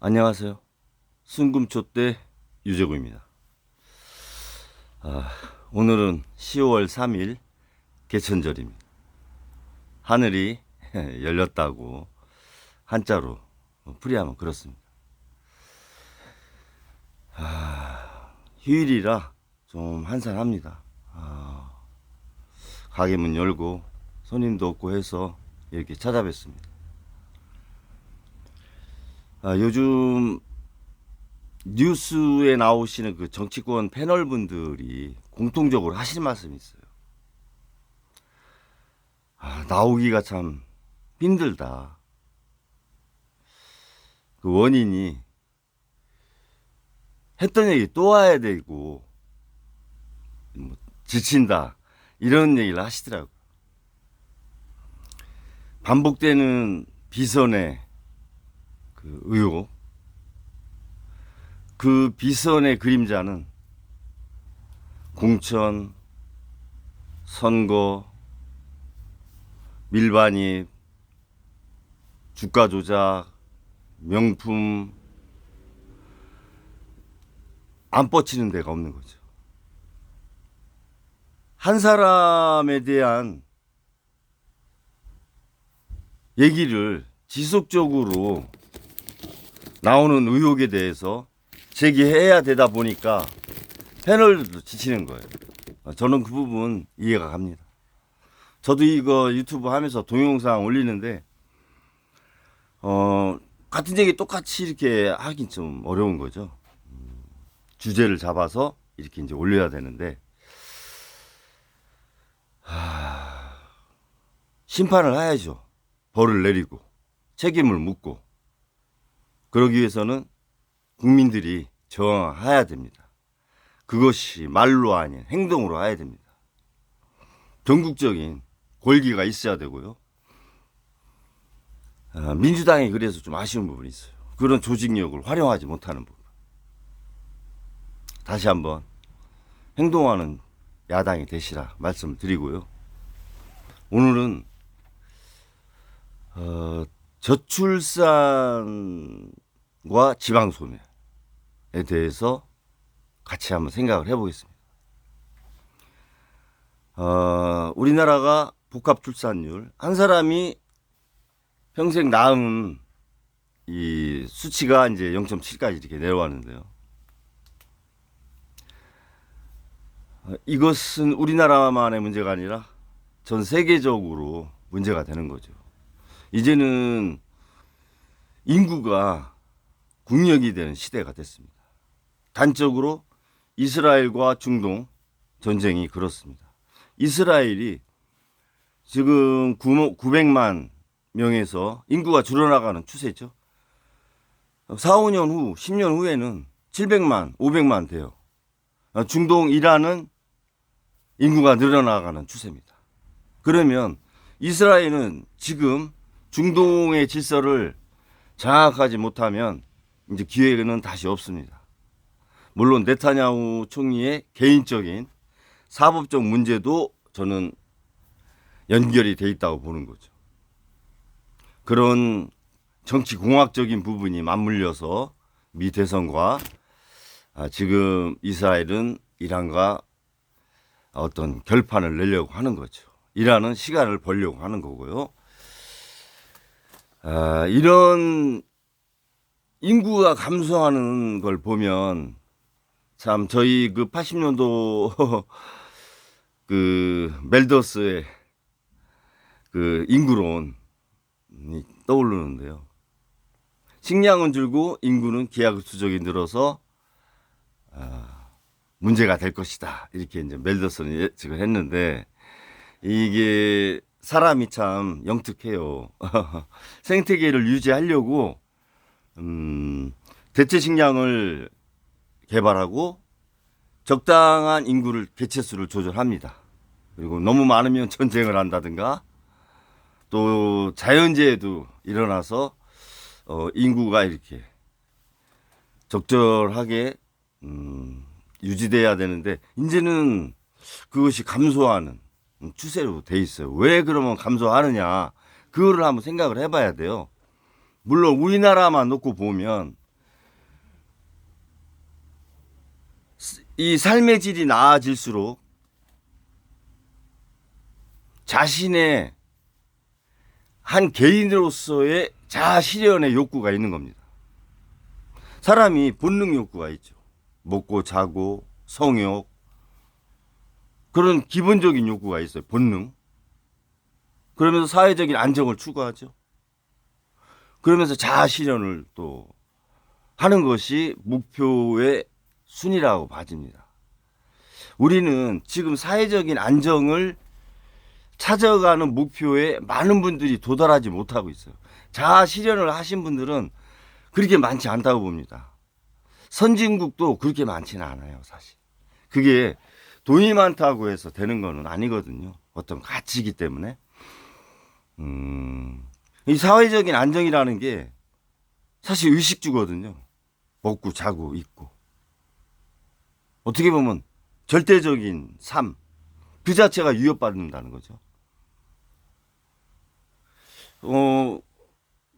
안녕하세요. 순금초대 유재구입니다. 오늘은 10월 3일 개천절입니다. 하늘이 열렸다고 한자로 풀이하면 그렇습니다. 휴일이라 좀 한산합니다. 가게 문 열고 손님도 없고 해서 이렇게 찾아뵙습니다. 요즘 뉴스에 나오시는 그 정치권 패널 분들이 공통적으로 하실 말씀이 있어요. 나오기가 참 힘들다. 그 원인이 했던 얘기 또 와야 되고 뭐 지친다 이런 얘기를 하시더라고요. 반복되는 비선의 그 의혹, 그 비선의 그림자는 공천, 선거, 밀반입, 주가 조작, 명품 안 뻗치는 데가 없는 거죠. 한 사람에 대한 얘기를 지속적으로 나오는 의혹에 대해서 제기해야 되다 보니까 패널들도 지치는 거예요. 저는 그 부분 이해가 갑니다. 저도 이거 유튜브 하면서 동영상 올리는데 같은 얘기 똑같이 이렇게 하긴 좀 어려운 거죠. 주제를 잡아서 이렇게 이제 올려야 되는데 심판을 해야죠. 벌을 내리고 책임을 묻고 그러기 위해서는 국민들이 저항해야 됩니다. 그것이 말로 아닌 행동으로 해야 됩니다. 전국적인 권리가 있어야 되고요. 민주당이 그래서 좀 아쉬운 부분이 있어요. 그런 조직력을 활용하지 못하는 부분. 다시 한번 행동하는 야당이 되시라 말씀을 드리고요. 오늘은 저출산과 지방소멸에 대해서 같이 한번 생각을 해보겠습니다. 우리나라가 복합 출산율, 한 사람이 평생 낳은 이 수치가 이제 0.7까지 이렇게 내려왔는데요. 이것은 우리나라만의 문제가 아니라 전 세계적으로 문제가 되는 거죠. 이제는 인구가 국력이 되는 시대가 됐습니다. 단적으로 이스라엘과 중동 전쟁이 그렇습니다. 이스라엘이 지금 900만 명에서 인구가 줄어나가는 추세죠. 4, 5년 후, 10년 후에는 700만, 500만 돼요. 중동 이란은 인구가 늘어나가는 추세입니다. 그러면 이스라엘은 지금 중동의 질서를 장악하지 못하면 이제 기회는 다시 없습니다. 물론 네타냐후 총리의 개인적인 사법적 문제도 저는 연결이 돼 있다고 보는 거죠. 그런 정치공학적인 부분이 맞물려서 미 대선과 지금 이스라엘은 이란과 어떤 결판을 내려고 하는 거죠. 이란은 시간을 벌려고 하는 거고요. 이런 인구가 감소하는 걸 보면 참 저희 그 80년도 그 멜더스의 그 인구론이 떠오르는데요. 식량은 줄고 인구는 기하급수적이 늘어서 문제가 될 것이다. 이렇게 이제 멜더스는 예측을 했는데 이게 사람이 참 영특해요. 생태계를 유지하려고 대체 식량을 개발하고 적당한 인구를 개체수를 조절합니다. 그리고 너무 많으면 전쟁을 한다든가 또 자연재해도 일어나서 인구가 이렇게 적절하게 유지돼야 되는데 이제는 그것이 감소하는 추세로 돼 있어요. 왜 그러면 감소하느냐? 그거를 한번 생각을 해봐야 돼요. 물론 우리나라만 놓고 보면 이 삶의 질이 나아질수록 자신의 한 개인으로서의 자아 실현의 욕구가 있는 겁니다. 사람이 본능 욕구가 있죠. 먹고 자고 성욕 그런 기본적인 욕구가 있어요. 본능. 그러면서 사회적인 안정을 추구하죠. 그러면서 자아 실현을 또 하는 것이 목표의 순위라고 봐집니다. 우리는 지금 사회적인 안정을 찾아가는 목표에 많은 분들이 도달하지 못하고 있어요. 자아 실현을 하신 분들은 그렇게 많지 않다고 봅니다. 선진국도 그렇게 많지는 않아요, 사실. 그게 돈이 많다고 해서 되는 거는 아니거든요. 어떤 가치이기 때문에. 이 사회적인 안정이라는 게 사실 의식주거든요. 먹고 자고 있고. 어떻게 보면 절대적인 삶, 그 자체가 위협받는다는 거죠.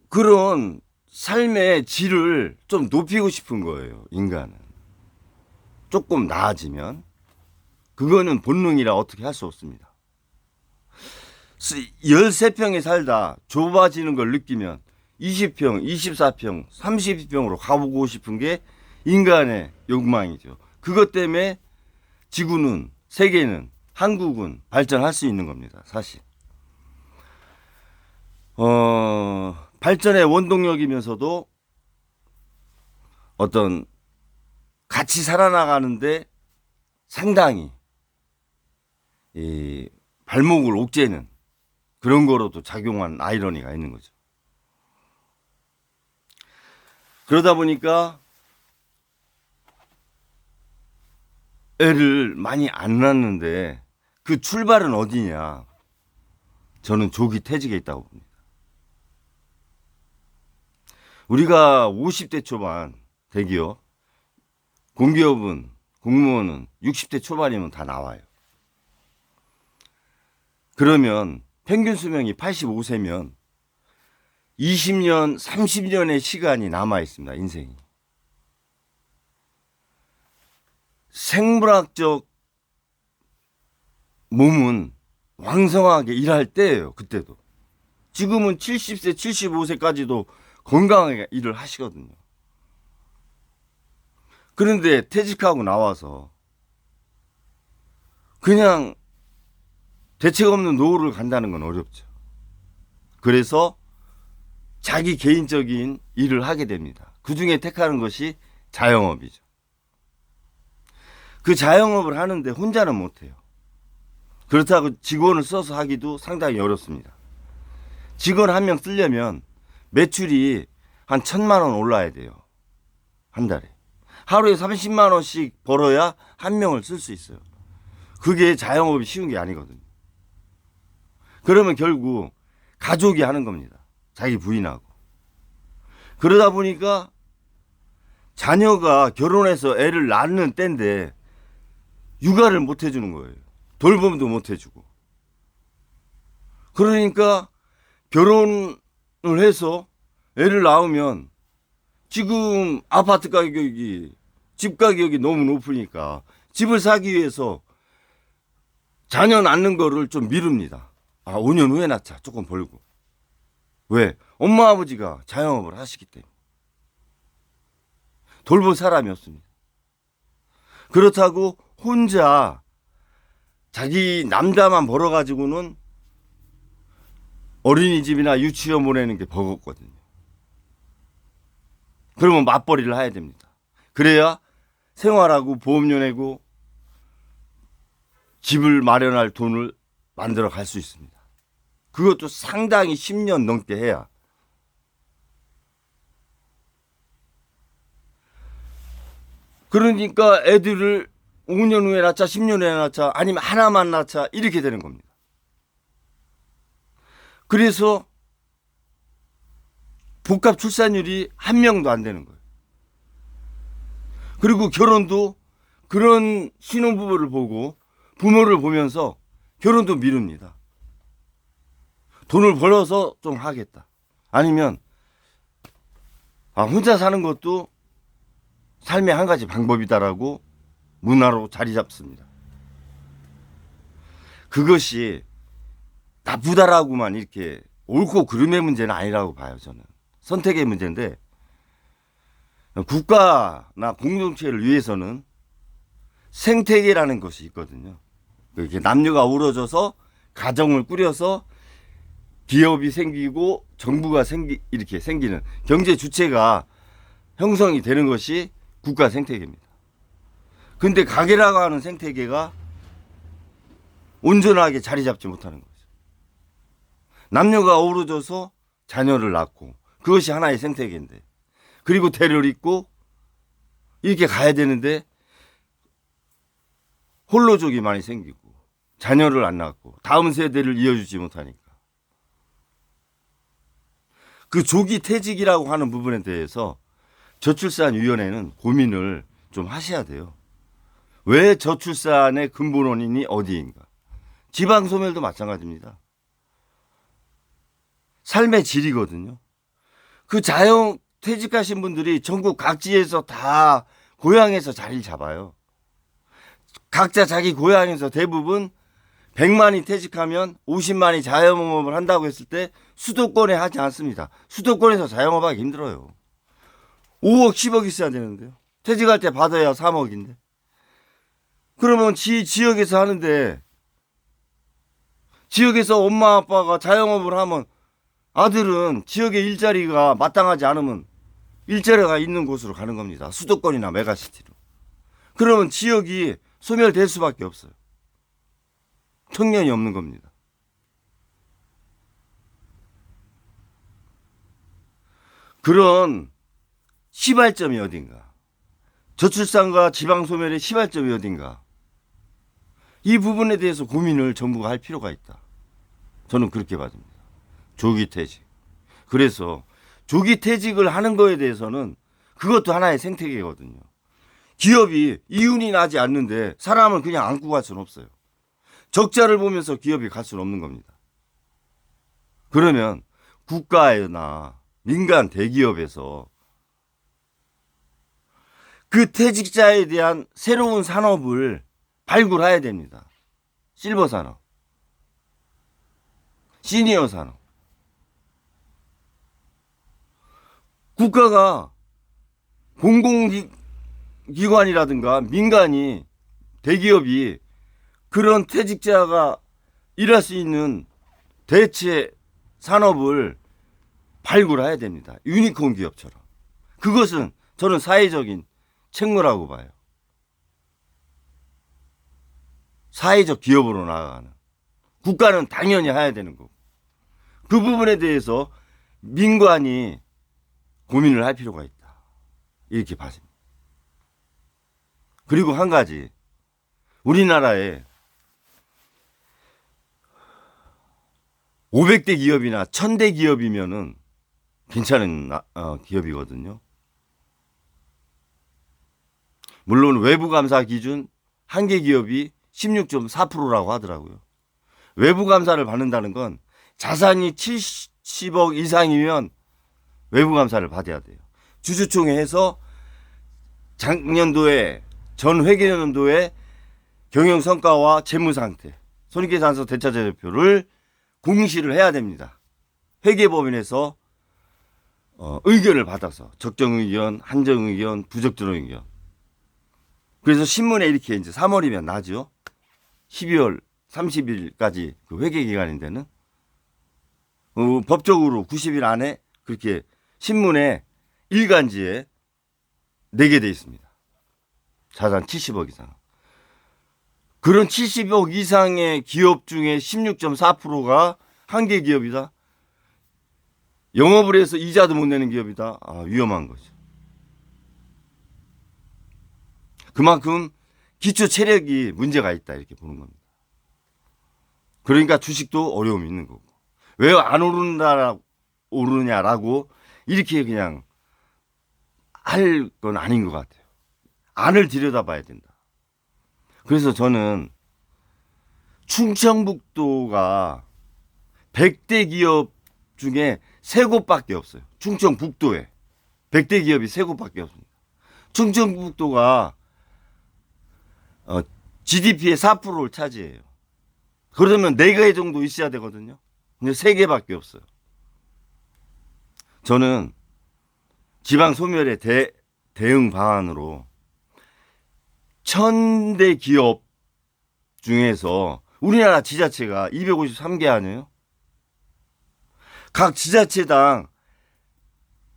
그런 삶의 질을 좀 높이고 싶은 거예요, 인간은. 조금 나아지면. 그거는 본능이라 어떻게 할 수 없습니다. 13평에 살다 좁아지는 걸 느끼면 20평, 24평, 30평으로 가보고 싶은 게 인간의 욕망이죠. 그것 때문에 지구는, 세계는, 한국은 발전할 수 있는 겁니다, 사실. 발전의 원동력이면서도 어떤 같이 살아나가는데 상당히 이 발목을 옥죄는 그런 거로도 작용한 아이러니가 있는 거죠. 그러다 보니까 애를 많이 안 낳는데 그 출발은 어디냐? 저는 조기 퇴직에 있다고 봅니다. 우리가 50대 초반 대기업, 공기업은, 공무원은 60대 초반이면 다 나와요. 그러면 평균 수명이 85세면 20년, 30년의 시간이 남아 있습니다, 인생이. 생물학적 몸은 왕성하게 일할 때예요, 그때도. 지금은 70세, 75세까지도 건강하게 일을 하시거든요. 그런데 퇴직하고 나와서 그냥 대책 없는 노후를 간다는 건 어렵죠. 그래서 자기 개인적인 일을 하게 됩니다. 그 중에 택하는 것이 자영업이죠. 그 자영업을 하는데 혼자는 못해요. 그렇다고 직원을 써서 하기도 상당히 어렵습니다. 직원 한 명 쓰려면 매출이 한 1,000만 원 올라야 돼요. 한 달에. 하루에 30만 원씩 벌어야 한 명을 쓸 수 있어요. 그게 자영업이 쉬운 게 아니거든요. 그러면 결국 가족이 하는 겁니다. 자기 부인하고. 그러다 보니까 자녀가 결혼해서 애를 낳는 때인데 육아를 못 해주는 거예요. 돌봄도 못 해주고. 그러니까 결혼을 해서 애를 낳으면 지금 아파트 가격이, 집 가격이 너무 높으니까 집을 사기 위해서 자녀 낳는 거를 좀 미룹니다. 5년 후에 낳자. 조금 벌고. 왜? 엄마 아버지가 자영업을 하시기 때문에. 돌볼 사람이 없습니다. 그렇다고 혼자 자기 남자만 벌어가지고는 어린이집이나 유치원 보내는 게 버겁거든요. 그러면 맞벌이를 해야 됩니다. 그래야 생활하고 보험료 내고 집을 마련할 돈을 만들어 갈 수 있습니다. 그것도 상당히 10년 넘게 해야. 그러니까 애들을 5년 후에 낳자, 10년 후에 낳자, 아니면 하나만 낳자, 이렇게 되는 겁니다. 그래서 복합 출산율이 1명도 안 되는 거예요. 그리고 결혼도 그런 신혼부부를 보고 부모를 보면서 결혼도 미룹니다. 돈을 벌어서 좀 하겠다. 아니면 혼자 사는 것도 삶의 한 가지 방법이다라고 문화로 자리 잡습니다. 그것이 나쁘다라고만 이렇게 옳고 그름의 문제는 아니라고 봐요. 저는 선택의 문제인데, 국가나 공동체를 위해서는 생태계라는 것이 있거든요. 이렇게 남녀가 어우러져서 가정을 꾸려서 기업이 생기고 정부가 이렇게 생기는 경제 주체가 형성이 되는 것이 국가 생태계입니다. 근데 가게라고 하는 생태계가 온전하게 자리 잡지 못하는 거죠. 남녀가 어우러져서 자녀를 낳고 그것이 하나의 생태계인데, 그리고 대를 잇고 이렇게 가야 되는데 홀로족이 많이 생기고 자녀를 안 낳고 다음 세대를 이어주지 못하니까 그 조기 퇴직이라고 하는 부분에 대해서 저출산위원회는 고민을 좀 하셔야 돼요. 왜 저출산의 근본 원인이 어디인가? 지방소멸도 마찬가지입니다. 삶의 질이거든요. 그 자영 퇴직하신 분들이 전국 각지에서 다 고향에서 자리를 잡아요. 각자 자기 고향에서 대부분 100만이 퇴직하면 50만이 자영업을 한다고 했을 때 수도권에 하지 않습니다. 수도권에서 자영업하기 힘들어요. 5억, 10억 있어야 되는데요. 퇴직할 때 받아야 3억인데. 그러면 지역에서 하는데, 지역에서 엄마 아빠가 자영업을 하면 아들은 지역의 일자리가 마땅하지 않으면 일자리가 있는 곳으로 가는 겁니다. 수도권이나 메가시티로. 그러면 지역이 소멸될 수밖에 없어요. 청년이 없는 겁니다. 그런 시발점이 어딘가? 저출산과 지방소멸의 시발점이 어딘가? 이 부분에 대해서 고민을 정부가 할 필요가 있다. 저는 그렇게 봐집니다. 조기퇴직. 그래서 조기퇴직을 하는 거에 대해서는 그것도 하나의 생태계거든요. 기업이 이윤이 나지 않는데 사람을 그냥 안고 갈 수는 없어요. 적자를 보면서 기업이 갈 수는 없는 겁니다. 그러면 국가나 민간 대기업에서 그 퇴직자에 대한 새로운 산업을 발굴해야 됩니다. 실버 산업, 시니어 산업. 국가가 공공기관이라든가 민간이, 대기업이 그런 퇴직자가 일할 수 있는 대체 산업을 발굴해야 됩니다. 유니콘 기업처럼. 그것은 저는 사회적인 책무라고 봐요. 사회적 기업으로 나아가는. 국가는 당연히 해야 되는 거고. 그 부분에 대해서 민관이 고민을 할 필요가 있다. 이렇게 봐집니다. 그리고 한 가지. 우리나라에 500대 기업이나 1000대 기업이면은 괜찮은 기업이거든요. 물론 외부 감사 기준 한 개 기업이 16.4%라고 하더라고요. 외부 감사를 받는다는 건 자산이 70억 이상이면 외부 감사를 받아야 돼요. 주주총회에서 작년도에 전 회계연도의 경영 성과와 재무 상태, 손익계산서 대차제표를 공시를 해야 됩니다. 회계법인에서 의견을 받아서 적정 의견, 한정 의견, 부적정 의견. 그래서 신문에 이렇게 이제 3월이면 나죠. 12월 30일까지 그 회계 기간인데는 법적으로 90일 안에 그렇게 신문에 일간지에 내게 돼 있습니다. 자산 70억 이상. 그런 70억 이상의 기업 중에 16.4%가 한 개 기업이다. 영업을 해서 이자도 못 내는 기업이다. 위험한 거죠. 그만큼 기초 체력이 문제가 있다 이렇게 보는 겁니다. 그러니까 주식도 어려움이 있는 거고. 왜 안 오르냐라고 이렇게 그냥 할 건 아닌 것 같아요. 안을 들여다봐야 된다. 그래서 저는 충청북도가 100대 기업 중에 3곳밖에 없어요. 충청북도에 100대 기업이 3곳밖에 없습니다. 충청북도가 GDP의 4%를 차지해요. 그러면 4개 정도 있어야 되거든요. 근데 3개밖에 없어요. 저는 지방 소멸의 대응 방안으로 1000대 기업 중에서 우리나라 지자체가 253개 아니에요? 각 지자체당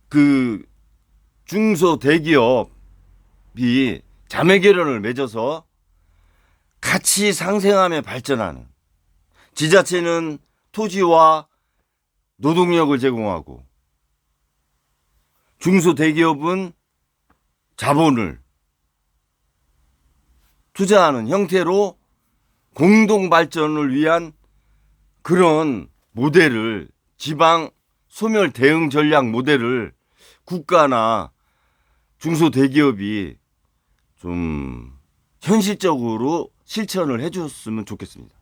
그 중소 대기업이 자매 결연을 맺어서 같이 상생하며 발전하는, 지자체는 토지와 노동력을 제공하고 중소대기업은 자본을 투자하는 형태로 공동 발전을 위한 그런 모델을, 지방 소멸 대응 전략 모델을 국가나 중소대기업이 좀 현실적으로 실천을 해줬으면 좋겠습니다.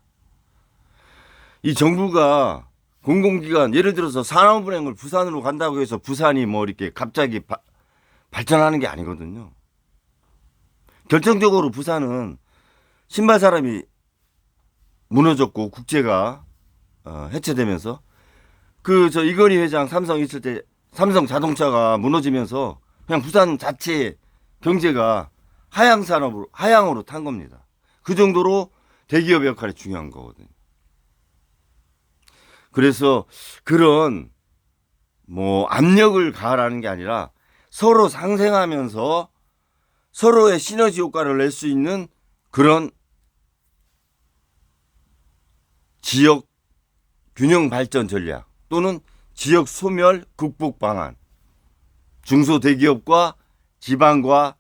이 정부가 공공기관, 예를 들어서 산업은행을 부산으로 간다고 해서 부산이 뭐 이렇게 갑자기 발전하는 게 아니거든요. 결정적으로 부산은 신발 사람이 무너졌고 국제가 해체되면서 이건희 회장 삼성 있을 때 삼성 자동차가 무너지면서 그냥 부산 자체 경제가 하향으로 탄 겁니다. 그 정도로 대기업 역할이 중요한 거거든요. 그래서 그런 뭐 압력을 가하라는 게 아니라 서로 상생하면서 서로의 시너지 효과를 낼 수 있는 그런 지역 균형 발전 전략 또는 지역 소멸 극복 방안, 중소대기업과 지방과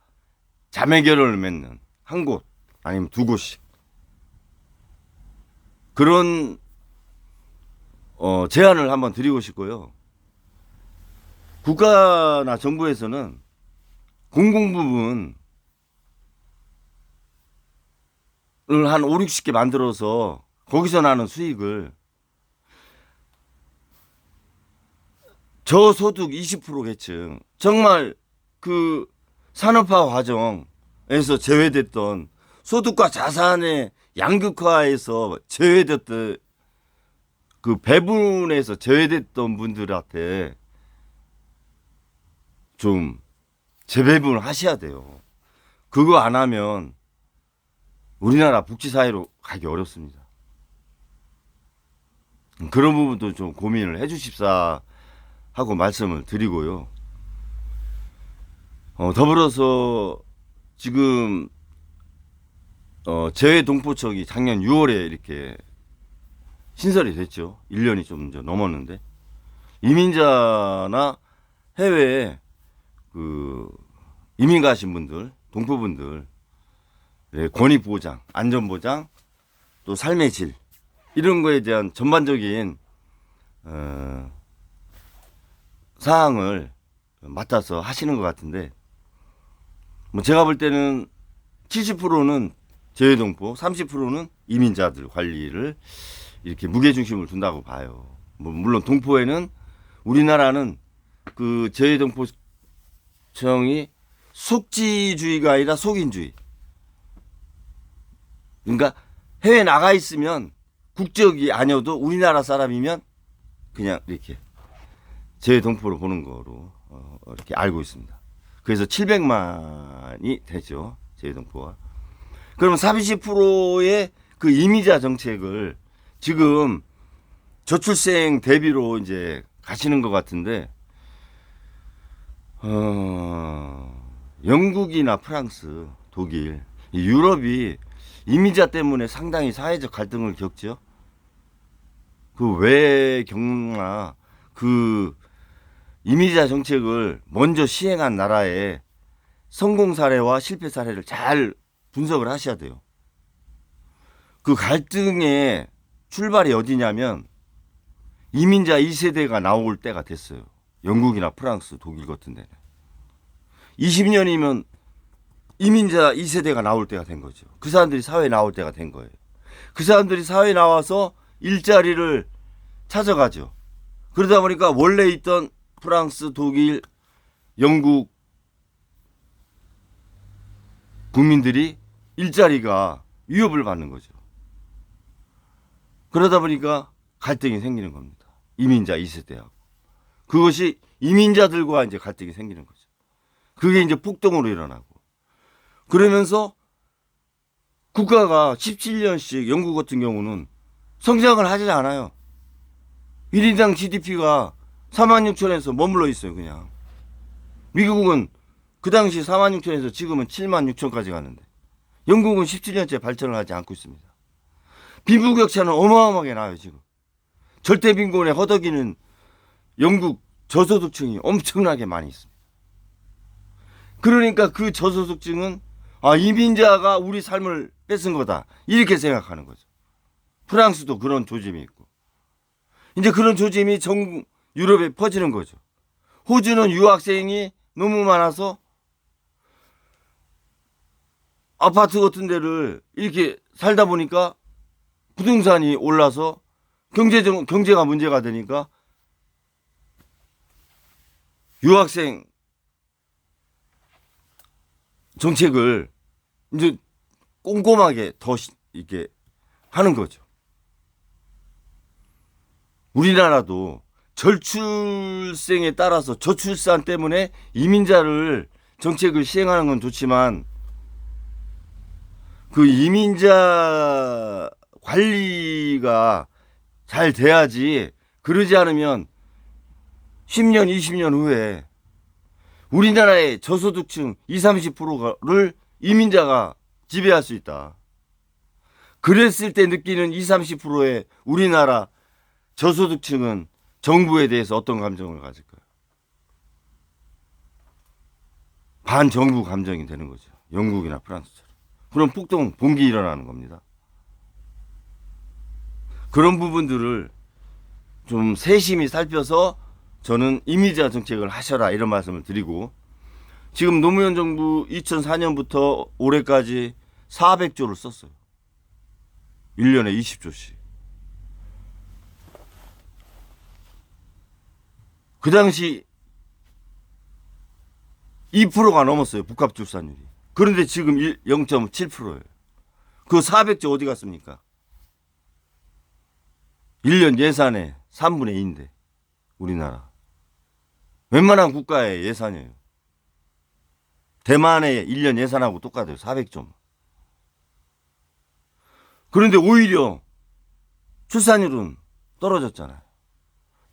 자매 결연을 맺는 한 곳 아니면 2곳씩 그런 제안을 한번 드리고 싶고요. 국가나 정부에서는 공공부문을 한 5, 60개 만들어서 거기서 나는 수익을 저소득 20% 계층, 정말 그 산업화 과정에서 제외됐던, 소득과 자산의 양극화에서 제외됐던, 그 배분에서 제외됐던 분들한테 좀 재배분을 하셔야 돼요. 그거 안 하면 우리나라 복지사회로 가기 어렵습니다. 그런 부분도 좀 고민을 해 주십사 하고 말씀을 드리고요. 더불어서 지금 재외동포청이 작년 6월에 이렇게 신설이 됐죠. 1년이 좀 넘었는데 이민자나 해외에 이민 가신 분들, 동포분들 권익 보장, 안전 보장, 또 삶의 질 이런 거에 대한 전반적인 사항을 맡아서 하시는 것 같은데, 뭐 제가 볼 때는 70%는 재외동포, 30%는 이민자들 관리를 이렇게 무게중심을 둔다고 봐요. 뭐 물론 동포에는 우리나라는 그 재외동포청이 속지주의가 아니라 속인주의. 그러니까 해외 나가 있으면 국적이 아니어도 우리나라 사람이면 그냥 이렇게 재외동포로 보는 거로 이렇게 알고 있습니다. 그래서 700만이 되죠, 재외동포가. 그러면 30%의 그 이민자 정책을 지금 저출생 대비로 이제 가시는 것 같은데, 영국이나 프랑스, 독일, 유럽이 이민자 때문에 상당히 사회적 갈등을 겪죠. 그 외경나 그 이민자 정책을 먼저 시행한 나라의 성공 사례와 실패 사례를 잘 분석을 하셔야 돼요. 그 갈등의 출발이 어디냐면 이민자 2세대가 나올 때가 됐어요. 영국이나 프랑스, 독일 같은 데는 20년이면 이민자 2세대가 나올 때가 된 거죠. 그 사람들이 사회에 나올 때가 된 거예요. 그 사람들이 사회에 나와서 일자리를 찾아가죠. 그러다 보니까 원래 있던 프랑스, 독일, 영국 국민들이 일자리가 위협을 받는 거죠. 그러다 보니까 갈등이 생기는 겁니다. 이민자 2세대하고. 그것이 이민자들과 이제 갈등이 생기는 거죠. 그게 이제 폭동으로 일어나고. 그러면서 국가가 17년씩 영국 같은 경우는 성장을 하지 않아요. 1인당 GDP가 46,000에서 머물러 있어요, 그냥. 미국은 그 당시 46,000에서 지금은 76,000까지 갔는데 영국은 17년째 발전을 하지 않고 있습니다. 빈부격차는 어마어마하게 나요, 지금. 절대 빈곤에 허덕이는 영국 저소득층이 엄청나게 많이 있습니다. 그러니까 그 저소득층은 이민자가 우리 삶을 뺏은 거다, 이렇게 생각하는 거죠. 프랑스도 그런 조짐이 있고 이제 그런 조짐이 전 유럽에 퍼지는 거죠. 호주는 유학생이 너무 많아서 아파트 같은 데를 이렇게 살다 보니까 부동산이 올라서 경제가 문제가 되니까 유학생 정책을 이제 꼼꼼하게 더 이렇게 하는 거죠. 우리나라도 절출생에 따라서 저출산 때문에 이민자를 정책을 시행하는 건 좋지만 그 이민자 관리가 잘 돼야지. 그러지 않으면 10년, 20년 후에 우리나라의 저소득층 20, 30%를 이민자가 지배할 수 있다. 그랬을 때 느끼는 20, 30%의 우리나라 저소득층은 정부에 대해서 어떤 감정을 가질까요? 반정부 감정이 되는 거죠. 영국이나 프랑스처럼. 그럼 폭동, 봉기 일어나는 겁니다. 그런 부분들을 좀 세심히 살펴서 저는 이민자 정책을 하셔라, 이런 말씀을 드리고, 지금 노무현 정부 2004년부터 올해까지 400조를 썼어요. 1년에 20조씩. 그 당시 2%가 넘었어요, 복합 출산율이. 그런데 지금 0.7%예요. 그 400조 어디 갔습니까? 1년 예산의 3분의 2인데, 우리나라. 웬만한 국가의 예산이에요. 대만의 1년 예산하고 똑같아요, 400조. 그런데 오히려 출산율은 떨어졌잖아요.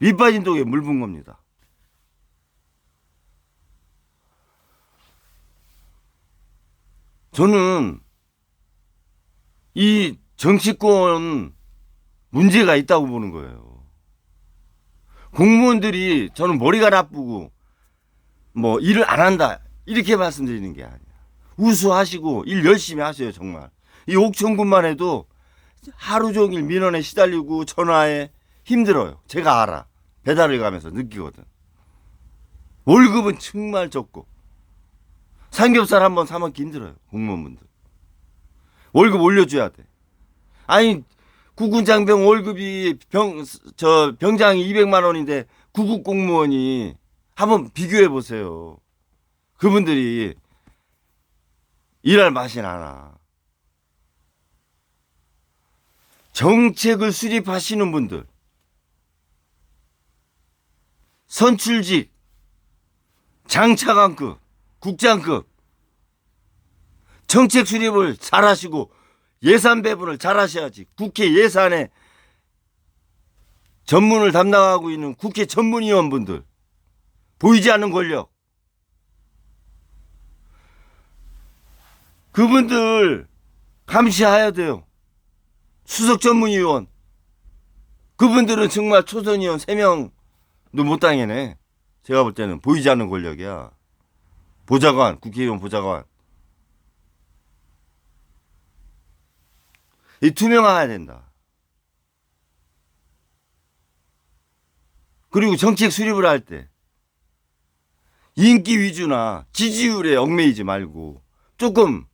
밑 빠진 독에 물 붓는 겁니다. 저는 이 정치권 문제가 있다고 보는 거예요. 공무원들이 저는 머리가 나쁘고 뭐 일을 안 한다, 이렇게 말씀드리는 게 아니야. 우수하시고 일 열심히 하세요, 정말. 이 옥천군만 해도 하루 종일 민원에 시달리고 전화에 힘들어요. 제가 알아. 배달을 가면서 느끼거든. 월급은 정말 적고 삼겹살 한번 사 먹기 힘들어요, 공무원분들. 월급 올려줘야 돼. 아니, 구군장병 월급이 병장이 200만 원인데 구급 공무원이, 한번 비교해 보세요. 그분들이 일할 맛이 나나. 정책을 수립하시는 분들, 선출직, 장차관급, 국장급, 정책 수립을 잘 하시고 예산 배분을 잘 하셔야지. 국회 예산에 전문을 담당하고 있는 국회 전문위원분들, 보이지 않는 권력, 그분들 감시해야 돼요. 수석 전문위원, 그분들은 정말 초선위원 3명도 못 당해내. 제가 볼 때는 보이지 않는 권력이야. 보좌관, 국회의원 보좌관. 이 투명화해야 된다. 그리고 정책 수립을 할 때 인기 위주나 지지율에 얽매이지 말고 조금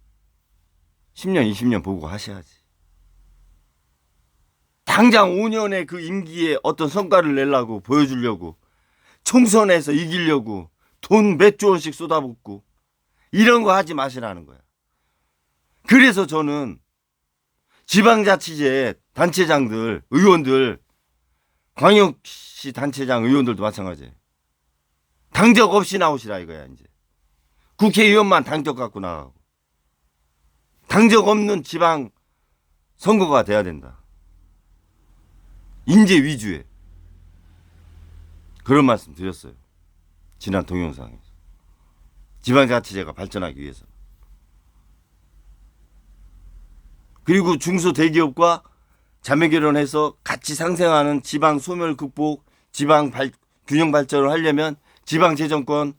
10년, 20년 보고 하셔야지. 당장 5년의 그 임기에 어떤 성과를 내려고, 보여주려고, 총선에서 이기려고 돈 몇 조 원씩 쏟아붓고 이런 거 하지 마시라는 거야. 그래서 저는 지방자치제 단체장들, 의원들, 광역시 단체장 의원들도 마찬가지예요. 당적 없이 나오시라 이거야. 이제 국회의원만 당적 갖고 나가고 당적 없는 지방 선거가 돼야 된다. 인재 위주의 그런 말씀 드렸어요. 지난 동영상에서. 지방자치제가 발전하기 위해서. 그리고 중소대기업과 자매결연해서 같이 상생하는 지방 소멸 극복, 균형 발전을 하려면 지방재정권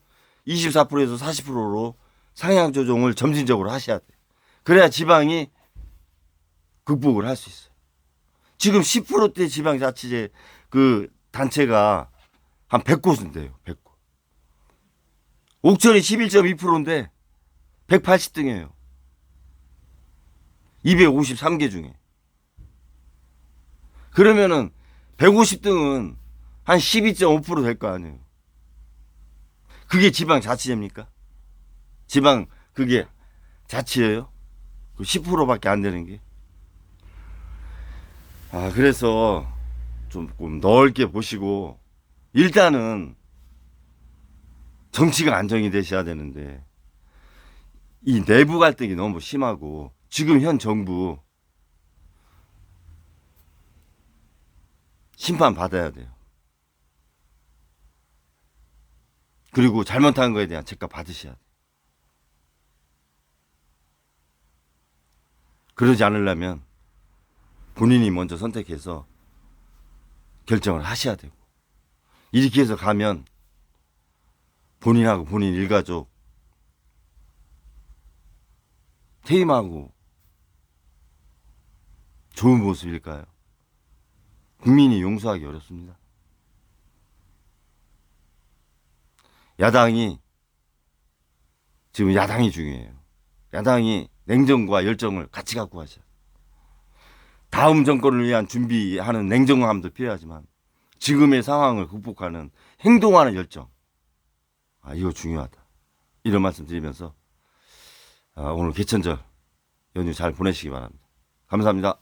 24%에서 40%로 상향 조정을 점진적으로 하셔야 돼요. 그래야 지방이 극복을 할 수 있어요. 지금 10%대 지방자치제 그 단체가 한 100곳은 돼요. 100곳. 옥천이 11.2%인데 180등이에요. 253개 중에. 그러면은 150등은 한 12.5% 될 거 아니에요. 그게 지방자치제입니까? 지방 그게 자치예요? 10%밖에 안 되는 게. 그래서 좀 넓게 보시고 일단은 정치가 안정이 되셔야 되는데 이 내부 갈등이 너무 심하고 지금 현 정부 심판 받아야 돼요. 그리고 잘못한 거에 대한 책값 받으셔야 돼요. 그러지 않으려면 본인이 먼저 선택해서 결정을 하셔야 되고 이렇게 해서 가면 본인하고 본인 일가족 퇴임하고 좋은 모습일까요? 국민이 용서하기 어렵습니다. 지금 야당이 중요해요. 야당이 냉정과 열정을 같이 갖고 가셔야 돼요. 다음 정권을 위한 준비하는 냉정함도 필요하지만 지금의 상황을 극복하는 행동하는 열정. 이거 중요하다. 이런 말씀 드리면서 오늘 개천절 연휴 잘 보내시기 바랍니다. 감사합니다.